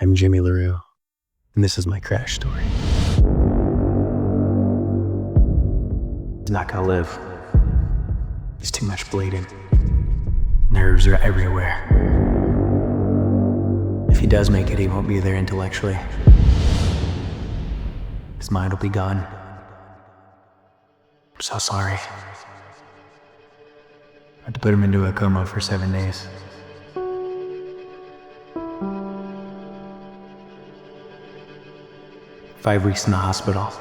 I'm Jimmy LaRowe, and this is my crash story. He's not gonna live. There's too much bleeding. Nerves are everywhere. If he does make it, he won't be there intellectually. His mind will be gone. I'm so sorry. I had to put him into a coma for 7 days. Five weeks in the hospital.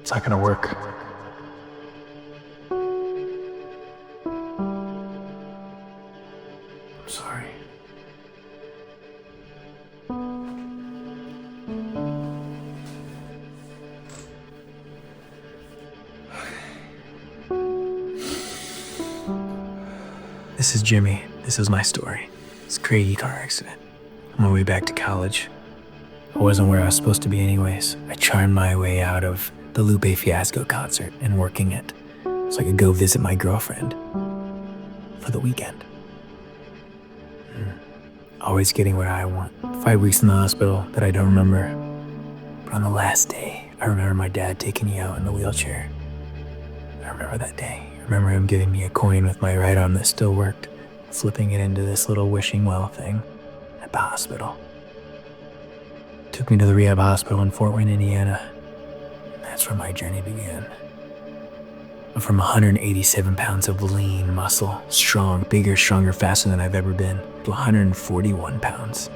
It's not gonna work. I'm sorry. This is Jimmy. This is my story. It's a crazy car accident. On my way back to college. I wasn't where I was supposed to be anyways. I charmed my way out of the Lupe Fiasco concert and working it so I could go visit my girlfriend for the weekend. Always getting what I want. 5 weeks in the hospital that I don't remember. But on the last day, I remember my dad taking me out in the wheelchair. I remember that day. I remember him giving me a coin with my right arm that still worked, flipping it into this little wishing well thing at the hospital. Took me to the rehab hospital in Fort Wayne, Indiana. And that's where my journey began. From 187 pounds of lean muscle, strong, bigger, stronger, faster than I've ever been, to 141 pounds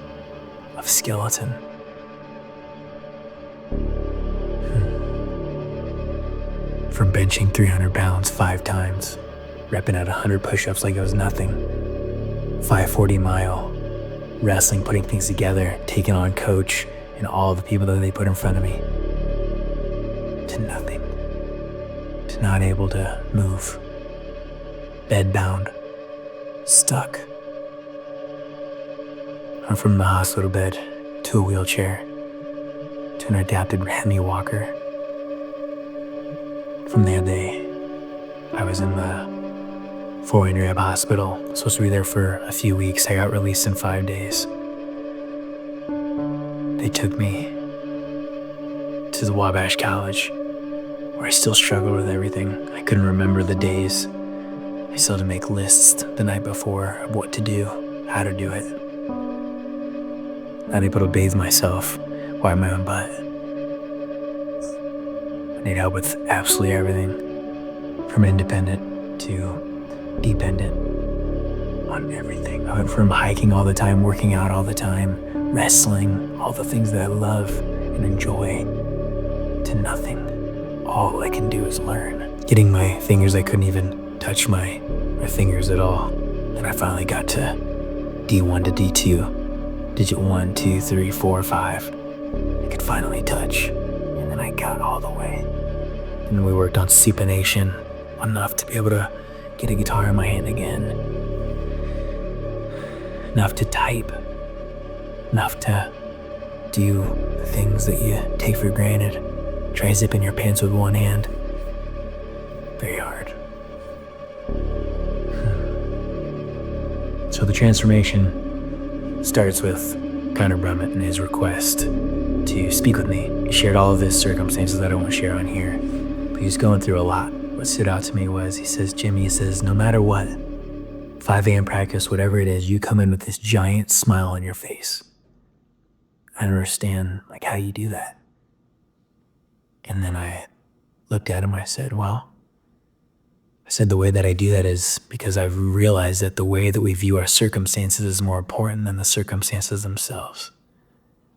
of skeleton. From benching 300 pounds 5 times, repping at 100 push-ups like it was nothing, 540 mile, wrestling, putting things together, taking on coach and all the people that they put in front of me, to nothing, to not able to move, bedbound, stuck. I'm from the hospital bed to a wheelchair, to an adapted Remy walker. From there, I was in the Fort Wayne Rehab Hospital. Supposed to be there for a few weeks. I got released in 5 days. They took me to the Wabash College, where I still struggled with everything. I couldn't remember the days. I still had to make lists the night before of what to do, how to do it. Not able to bathe myself, wipe my own butt. I need help with absolutely everything, from independent to dependent on everything. I went from hiking all the time, working out all the time, wrestling, all the things that I love and enjoy, to nothing. All I can do is learn. Getting my fingers, I couldn't even touch my fingers at all. And I finally got to D1 to D2. Digit 1, 2, 3, 4, 5. I could finally touch. And then I got all the way. And we worked on supination enough to be able to get a guitar in my hand again. Enough to type. Enough to do the things that you take for granted. Try zipping your pants with one hand. Very hard. So the transformation starts with Connor Brummett and his request to speak with me. He shared all of his circumstances that I won't share on here, but he was going through a lot. What stood out to me was, he says, Jimmy, he says, no matter what, 5 a.m. practice, whatever it is, you come in with this giant smile on your face. I don't understand, how you do that. And then I looked at him, I said, the way that I do that is because I've realized that the way that we view our circumstances is more important than the circumstances themselves.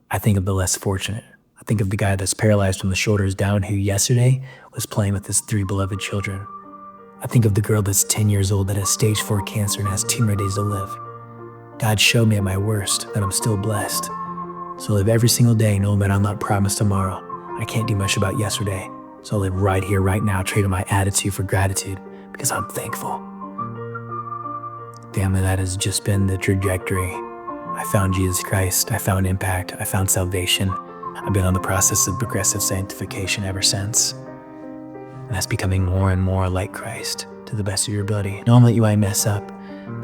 I think of the less fortunate. I think of the guy that's paralyzed from the shoulders down who yesterday was playing with his 3 beloved children. I think of the girl that's 10 years old that has stage 4 cancer and has 2 more days to live. God showed me at my worst that I'm still blessed. So live every single day knowing that I'm not promised tomorrow. I can't do much about yesterday. So I'll live right here, right now, trading my attitude for gratitude because I'm thankful. Damn, that has just been the trajectory. I found Jesus Christ. I found impact. I found salvation. I've been on the process of progressive sanctification ever since. And that's becoming more and more like Christ to the best of your ability. Knowing that you might mess up,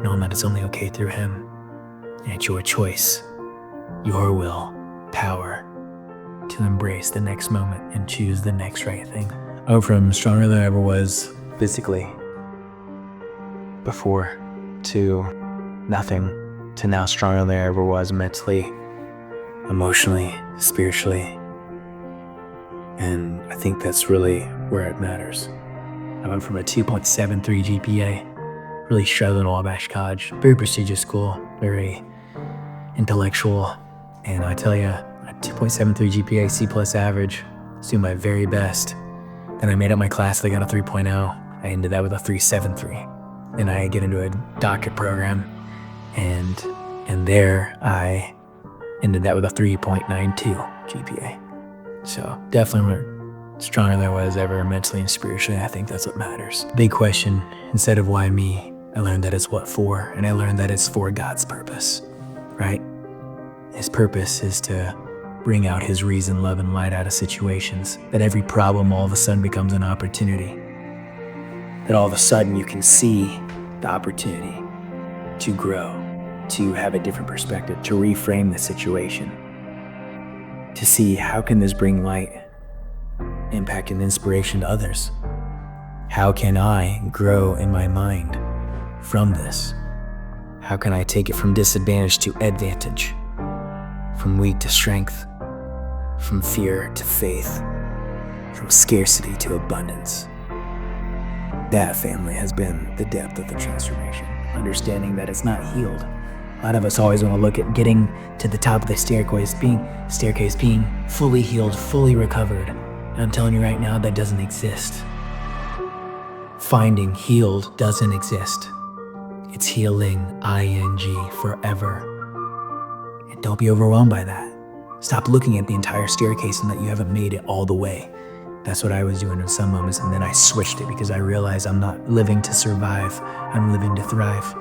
knowing that it's only okay through Him. And it's your choice, your will, power to embrace the next moment and choose the next right thing. I went from stronger than I ever was physically before to nothing to now stronger than I ever was mentally, emotionally, spiritually. And I think that's really where it matters. I went from a 2.73 GPA, really struggling at Wabash College, very prestigious school, very intellectual. And I tell you, a 2.73 GPA, C+ average, was doing my very best. Then I made up my class, I got a 3.0. I ended that with a 3.73. Then I get into a doctorate program, and there I ended that with a 3.92 GPA. So definitely stronger than I was ever mentally and spiritually. I think that's what matters. Big question, instead of why me, I learned that it's what for, and I learned that it's for God's purpose, right? His purpose is to bring out His reason, love, and light out of situations. That every problem all of a sudden becomes an opportunity. That all of a sudden you can see the opportunity to grow, to have a different perspective, to reframe the situation, to see how can this bring light, impact, and inspiration to others. How can I grow in my mind from this? How can I take it from disadvantage to advantage, from weak to strength, from fear to faith, from scarcity to abundance? That, family, has been the depth of the transformation. Understanding that it's not healed. A lot of us always want to look at getting to the top of the staircase, being fully healed, fully recovered. And I'm telling you right now, that doesn't exist. Finding healed doesn't exist. It's healing, ing, forever. And don't be overwhelmed by that. Stop looking at the entire staircase and that you haven't made it all the way. That's what I was doing in some moments, and then I switched it because I realized I'm not living to survive, I'm living to thrive.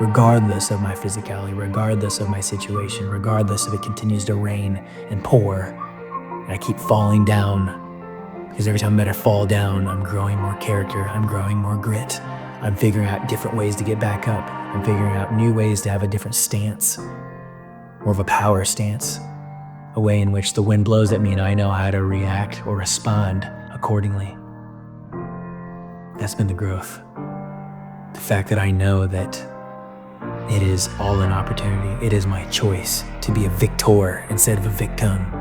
Regardless of my physicality, regardless of my situation, regardless if it continues to rain and pour, and I keep falling down, because every time that I fall down, I'm growing more character, I'm growing more grit, I'm figuring out different ways to get back up, I'm figuring out new ways to have a different stance, more of a power stance. A way in which the wind blows at me and I know how to react or respond accordingly. That's been the growth. The fact that I know that it is all an opportunity. It is my choice to be a victor instead of a victim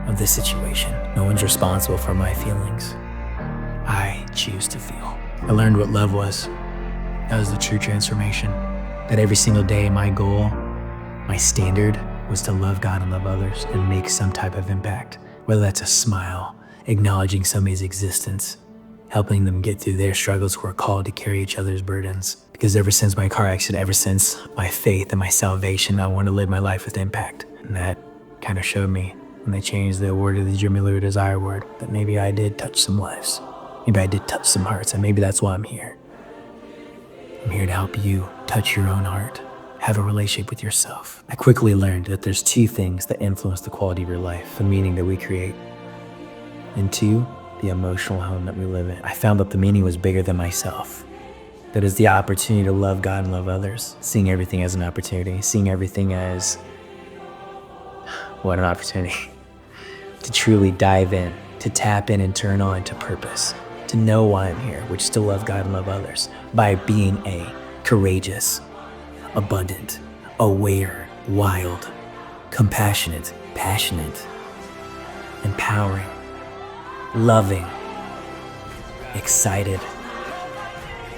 of this situation. No one's responsible for my feelings. I choose to feel. I learned what love was. That was the true transformation. That every single day my goal, my standard, was to love God and love others and make some type of impact. Whether that's a smile, acknowledging somebody's existence, helping them get through their struggles. We're called to carry each other's burdens. Because ever since my car accident, ever since my faith and my salvation, I want to live my life with impact. And that kind of showed me when they changed the word to the Jimmy Lou Desire word, that maybe I did touch some lives. Maybe I did touch some hearts, and maybe that's why I'm here. I'm here to help you touch your own heart. Have a relationship with yourself. I quickly learned that there's two things that influence the quality of your life, the meaning that we create, and two, the emotional home that we live in. I found that the meaning was bigger than myself. That is the opportunity to love God and love others. Seeing everything as an opportunity. Seeing everything as, what an opportunity. To truly dive in, to tap in and turn on to purpose. To know why I'm here, which is to love God and love others. By being a courageous, abundant, aware, wild, compassionate, passionate, empowering, loving, excited,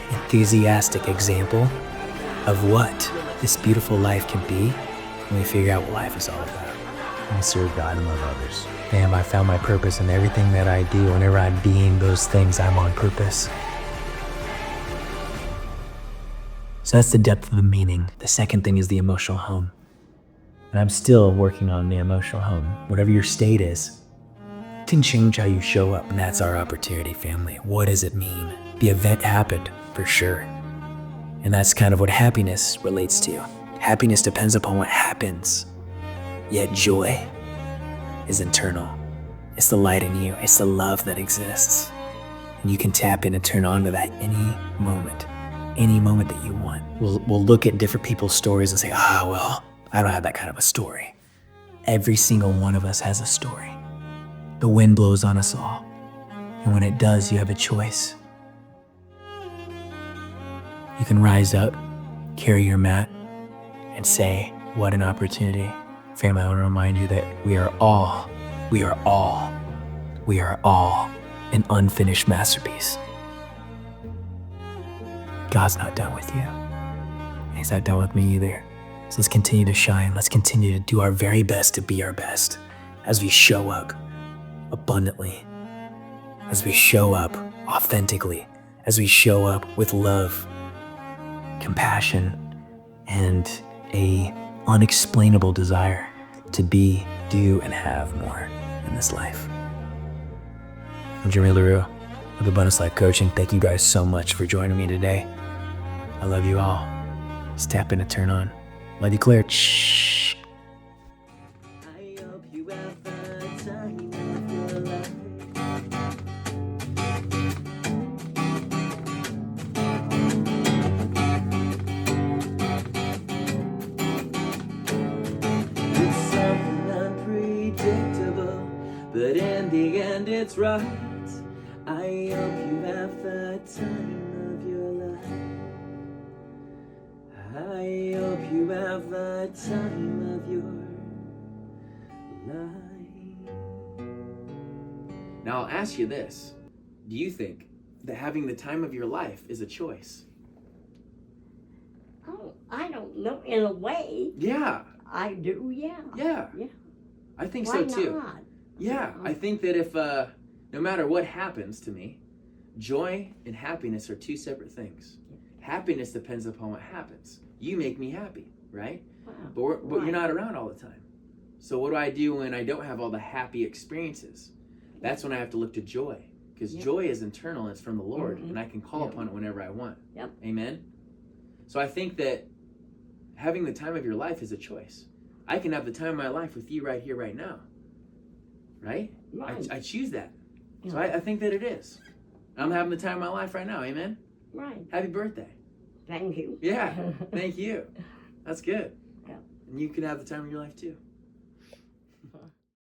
enthusiastic example of what this beautiful life can be when we figure out what life is all about. And serve God and love others. Damn, I found my purpose in everything that I do. Whenever I'm being those things, I'm on purpose. So that's the depth of the meaning. The second thing is the emotional home. And I'm still working on the emotional home. Whatever your state is, it can change how you show up. And that's our opportunity, family. What does it mean? The event happened, for sure. And that's kind of what happiness relates to. Happiness depends upon what happens. Yet joy is internal. It's the light in you. It's the love that exists. And you can tap in and turn on to that any moment, any moment that you want. We'll look at different people's stories and say, well, I don't have that kind of a story. Every single one of us has a story. The wind blows on us all. And when it does, you have a choice. You can rise up, carry your mat, and say, what an opportunity. Family, I want to remind you that we are all an unfinished masterpiece. God's not done with you. And He's not done with me either. So let's continue to shine. Let's continue to do our very best to be our best as we show up abundantly, as we show up authentically, as we show up with love, compassion, and a unexplainable desire to be, do, and have more in this life. I'm Jeremy LaRowe of Abundance Life Coaching. Thank you guys so much for joining me today. I love you all. Let's tap in and turn on. Love you, Claire. Shh. I hope you have the time of your life. It's something unpredictable, but in the end it's right. I hope you have the time of your life. I hope you have the time of your life. Now I'll ask you this. Do you think that having the time of your life is a choice? Oh, I don't know. In a way, Yeah. I do. Yeah. Yeah. Yeah. I think Why so too. not? Yeah. I think that if no matter what happens to me, joy and happiness are two separate things. Happiness depends upon what happens. You make me happy, right? Wow. But you're not around all the time. So what do I do when I don't have all the happy experiences? That's when I have to look to joy, because joy is internal and it's from the Lord, and I can call upon it whenever I want. Yep. Amen? So I think that having the time of your life is a choice. I can have the time of my life with you right here, right now. Right? Right. I choose that. So Yeah. I think that it is. I'm having the time of my life right now. Amen? Right. Happy birthday. Thank you. Yeah. Thank you. That's good. Yeah. And you can have the time of your life too.